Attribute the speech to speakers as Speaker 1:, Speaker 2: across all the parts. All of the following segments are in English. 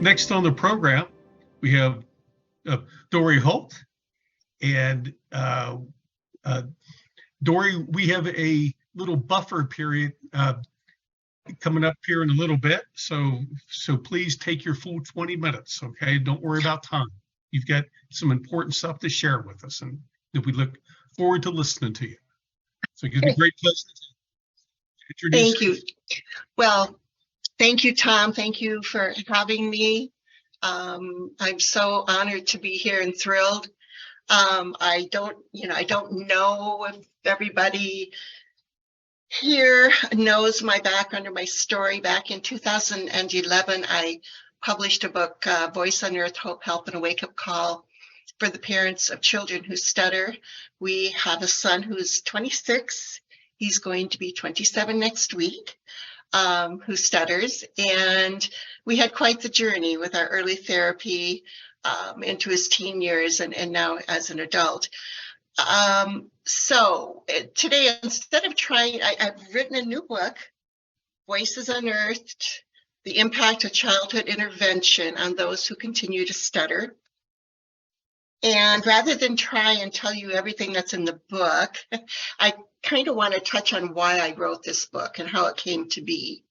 Speaker 1: Next on the program, we have Dori Holte. And Dori, we have a little buffer period coming up here in a little bit. So please take your full 20 minutes, okay? Don't worry about time. You've got some important stuff to share with us, and we look forward to listening to you. So it gives me great pleasure to introduce
Speaker 2: you. Thank you. Well, thank you, Tom. Thank you for having me. I'm so honored to be here and thrilled. I don't know if everybody here knows my background or my story. Back in 2011, I published a book, Voice Unearthed, Hope, Help, and a Wake-Up Call for the parents of children who stutter. We have a son who's 26. He's going to be 27 next week, who stutters. And we had quite the journey with our early therapy into his teen years and now as an adult. So today, instead of trying, I've written a new book, Voices Unearthed, The Impact of Childhood Intervention on Those Who Continue to Stutter. And rather than try and tell you everything that's in the book, I kind of want to touch on why I wrote this book and how it came to be.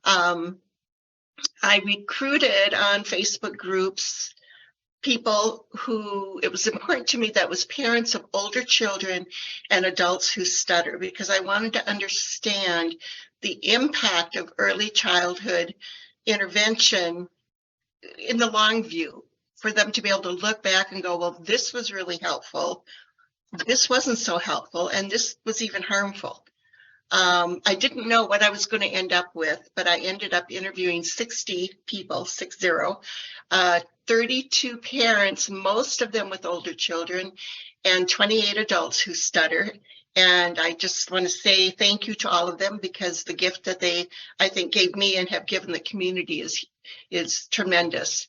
Speaker 2: I recruited on Facebook groups people who, it was important to me that was parents of older children and adults who stutter, because I wanted to understand the impact of early childhood intervention in the long view, for them to be able to look back and go, well, this was really helpful, this wasn't so helpful, and this was even harmful. I didn't know what I was going to end up with, but I ended up interviewing 60 people, 60, 32 parents, most of them with older children, and 28 adults who stutter. And I just want to say thank you to all of them, because the gift that they, I think, gave me and have given the community is tremendous.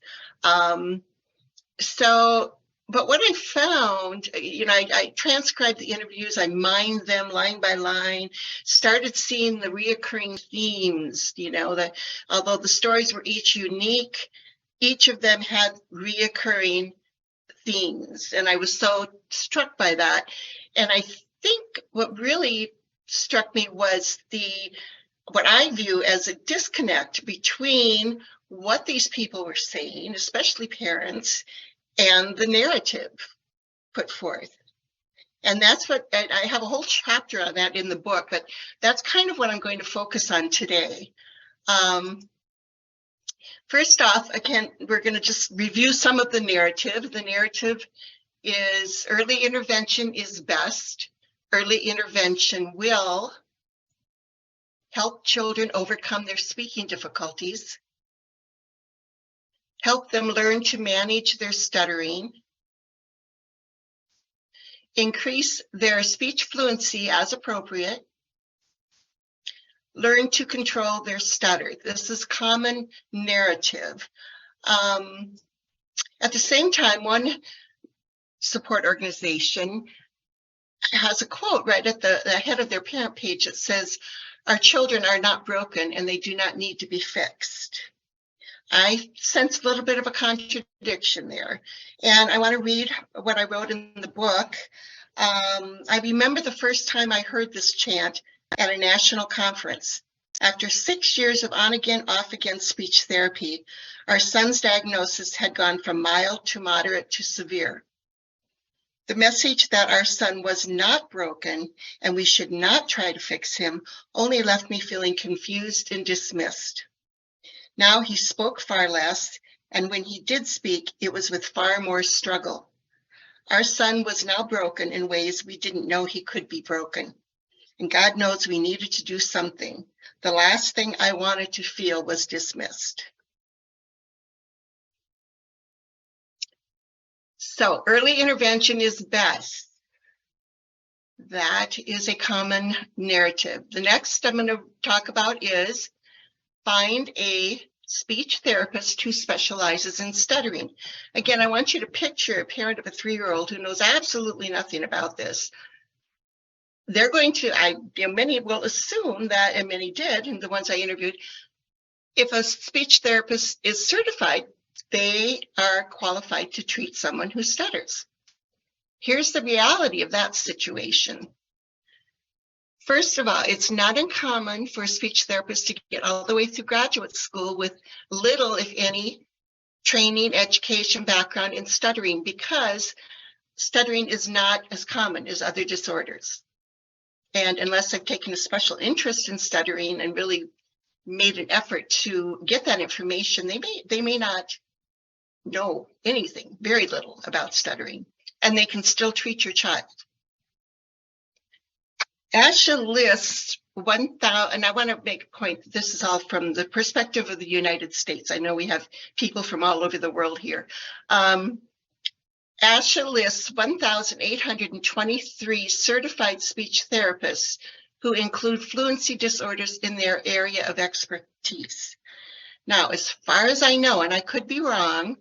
Speaker 2: But what I found, I transcribed the interviews, I mined them line by line, started seeing the reoccurring themes, that although the stories were each unique, each of them had reoccurring themes. And I was so struck by that. And I think what really struck me was what I view as a disconnect between what these people were saying, especially parents, and the narrative put forth. And that's what, I have a whole chapter on that in the book, but that's kind of what I'm going to focus on today. First off, again, we're going to just review some of the narrative. The narrative is early intervention is best. Early intervention will help children overcome their speaking difficulties, help them learn to manage their stuttering, increase their speech fluency as appropriate, learn to control their stutter. This is common narrative. At the same time, one support organization has a quote right at the head of their parent page that says, "Our children are not broken and they do not need to be fixed." I sense a little bit of a contradiction there. And I want to read what I wrote in the book. I remember the first time I heard this chant at a national conference. After 6 years of on-again, off-again speech therapy, our son's diagnosis had gone from mild to moderate to severe. The message that our son was not broken and we should not try to fix him only left me feeling confused and dismissed. Now he spoke far less, and when he did speak, it was with far more struggle. Our son was now broken in ways we didn't know he could be broken. And God knows we needed to do something. The last thing I wanted to feel was dismissed. So early intervention is best. That is a common narrative. The next I'm going to talk about is find a speech therapist who specializes in stuttering. Again, I want you to picture a parent of a 3-year-old who knows absolutely nothing about this. They're going to, many will assume that, and many did, and the ones I interviewed, if a speech therapist is certified they are qualified to treat someone who stutters. Here's the reality of that situation. First of all, it's not uncommon for a speech therapist to get all the way through graduate school with little, if any, training, education, background in stuttering, because stuttering is not as common as other disorders. And unless I've taken a special interest in stuttering and really made an effort to get that information, they may not know anything, very little about stuttering, and they can still treat your child. ASHA lists 1,000, and I want to make a point, this is all from the perspective of the United States. I know we have people from all over the world here. ASHA lists 1,823 certified speech therapists who include fluency disorders in their area of expertise. Now, as far as I know, and I could be wrong,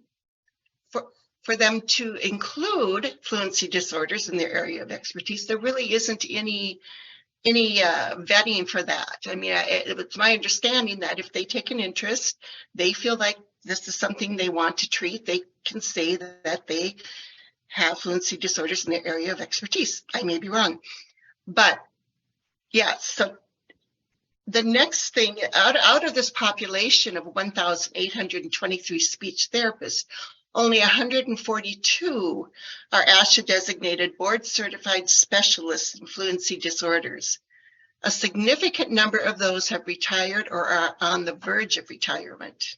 Speaker 2: for them to include fluency disorders in their area of expertise, there really isn't any vetting for that. I mean, it's my understanding that if they take an interest, they feel like this is something they want to treat, they can say that they have fluency disorders in their area of expertise. I may be wrong. But yeah, so the next thing, out of this population of 1,823 speech therapists, only 142 are ASHA designated board certified specialists in fluency disorders. A significant number of those have retired or are on the verge of retirement.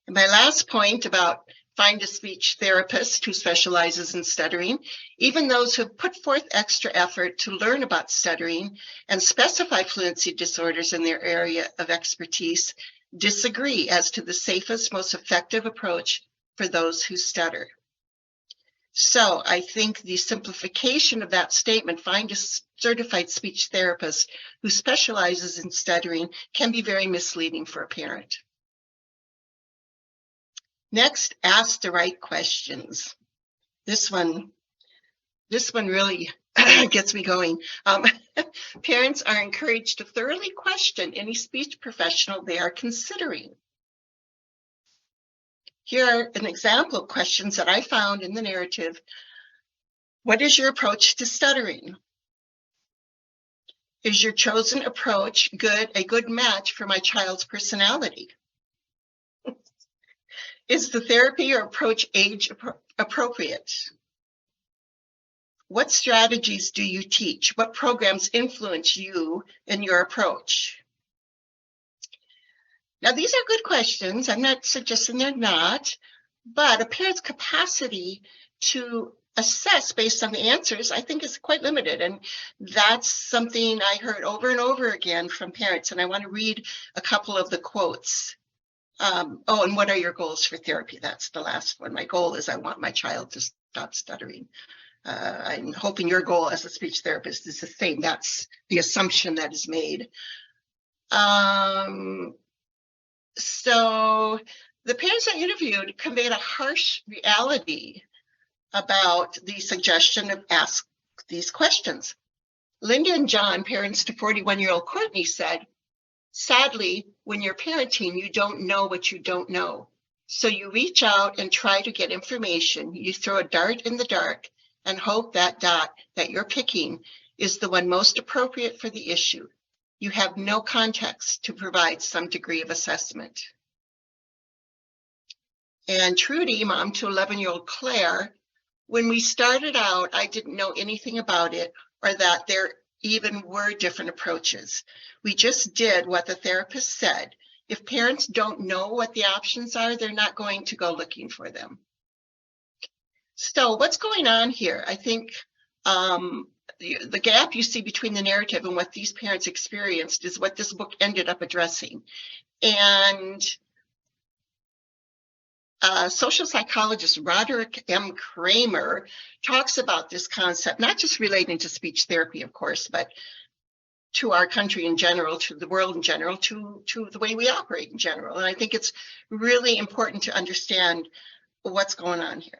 Speaker 2: And my last point about find a speech therapist who specializes in stuttering, even those who have put forth extra effort to learn about stuttering and specify fluency disorders in their area of expertise, disagree as to the safest, most effective approach for those who stutter. So I think the simplification of that statement, find a certified speech therapist who specializes in stuttering, can be very misleading for a parent. Next, ask the right questions. This one really gets me going. Parents are encouraged to thoroughly question any speech professional they are considering. Here are an example of questions that I found in the narrative. What is your approach to stuttering? Is your chosen approach a good match for my child's personality? Is the therapy or approach age appropriate? What strategies do you teach? What programs influence you in your approach? Now, these are good questions. I'm not suggesting they're not, but a parent's capacity to assess based on the answers, I think, is quite limited. And that's something I heard over and over again from parents. And I want to read a couple of the quotes. And what are your goals for therapy? That's the last one. My goal is I want my child to stop stuttering. I'm hoping your goal as a speech therapist is the same. That's the assumption that is made. So the parents I interviewed conveyed a harsh reality about the suggestion of ask these questions. Linda and John, parents to 41-year-old Courtney, said, sadly, when you're parenting, you don't know what you don't know. So you reach out and try to get information. You throw a dart in the dark and hope that dot that you're picking is the one most appropriate for the issue. You have no context to provide some degree of assessment. And Trudy, mom to 11-year-old Claire, when we started out, I didn't know anything about it or that there even were different approaches. We just did what the therapist said. If parents don't know what the options are, they're not going to go looking for them. So what's going on here? I think the gap you see between the narrative and what these parents experienced is what this book ended up addressing. And social psychologist Roderick M. Kramer talks about this concept, not just relating to speech therapy, of course, but to our country in general, to the world in general, to the way we operate in general. And I think it's really important to understand what's going on here.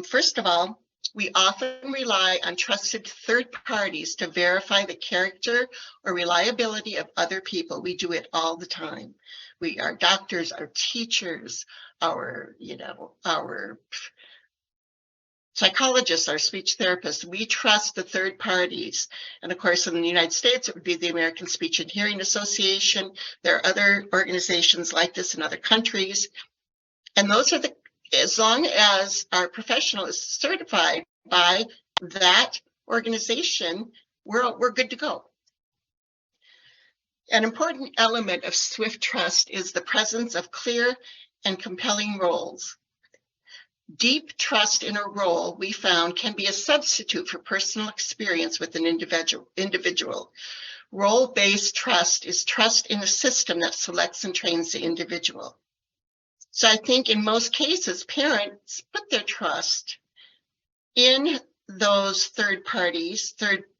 Speaker 2: First of all, we often rely on trusted third parties to verify the character or reliability of other people. We do it all the time. our doctors, our teachers, our psychologists, our speech therapists. We trust the third parties. And of course, in the United States, it would be the American Speech and Hearing Association. There are other organizations like this in other countries. And those are as long as our professional is certified by that organization, we're good to go. An important element of swift trust is the presence of clear and compelling roles. Deep trust in a role, we found, can be a substitute for personal experience with an individual. Role-based trust is trust in a system that selects and trains the individual. So I think in most cases, parents put their trust in those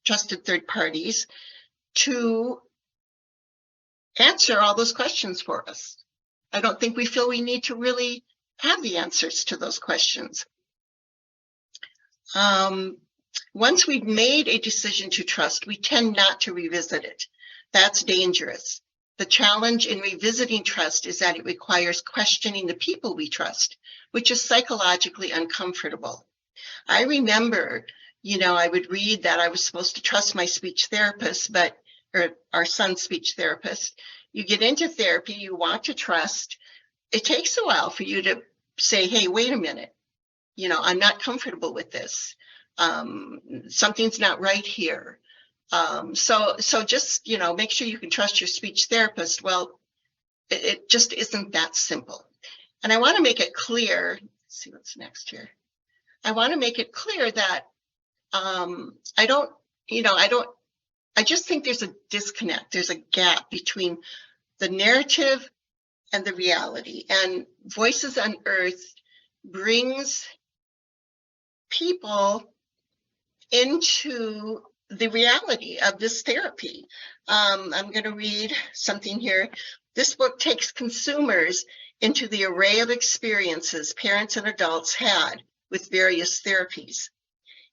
Speaker 2: trusted third parties to answer all those questions for us. I don't think we feel we need to really have the answers to those questions. Once we've made a decision to trust, we tend not to revisit it. That's dangerous. The challenge in revisiting trust is that it requires questioning the people we trust, which is psychologically uncomfortable. I remember, I would read that I was supposed to trust my speech therapist, or our son's speech therapist. You get into therapy, you want to trust. It takes a while for you to say, hey, wait a minute. I'm not comfortable with this. Something's not right here. So just, make sure you can trust your speech therapist. Well, it just isn't that simple. And I want to make it clear, let's see what's next here. I want to make it clear that I just think there's a disconnect. There's a gap between the narrative and the reality. And Voices Unearthed brings people into the reality of this therapy. I'm going to read something here. This book takes consumers into the array of experiences parents and adults had with various therapies.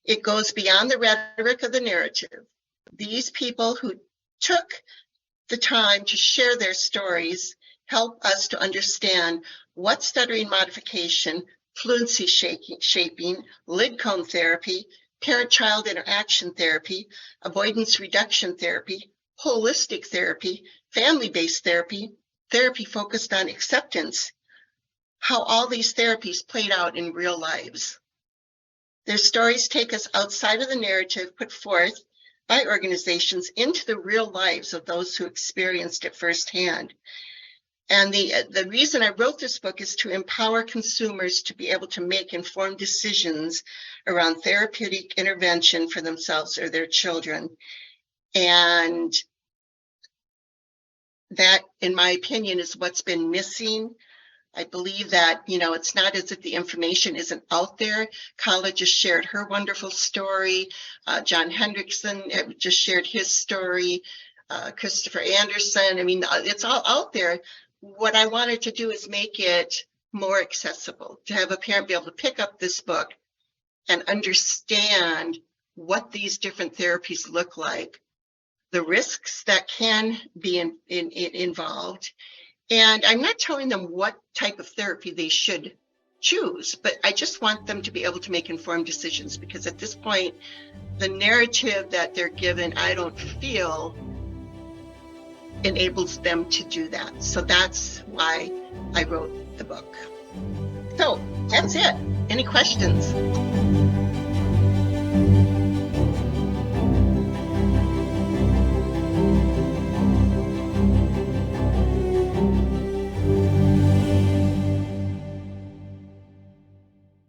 Speaker 2: It goes beyond the rhetoric of the narrative. These people who took the time to share their stories help us to understand what stuttering modification, fluency shaping, lid cone therapy, parent-child interaction therapy, avoidance reduction therapy, holistic therapy, family-based therapy, therapy focused on acceptance, how all these therapies played out in real lives. Their stories take us outside of the narrative put forth by organizations into the real lives of those who experienced it firsthand. And the reason I wrote this book is to empower consumers to be able to make informed decisions around therapeutic intervention for themselves or their children. And that, in my opinion, is what's been missing. I believe that, it's not as if the information isn't out there. Carla just shared her wonderful story. John Hendrickson just shared his story. Christopher Anderson. It's all out there. What I wanted to do is make it more accessible, to have a parent be able to pick up this book and understand what these different therapies look like, the risks that can be involved. And I'm not telling them what type of therapy they should choose, but I just want them to be able to make informed decisions, because at this point, the narrative that they're given, I don't feel enables them to do that. So that's why I wrote the book. So that's it. Any questions?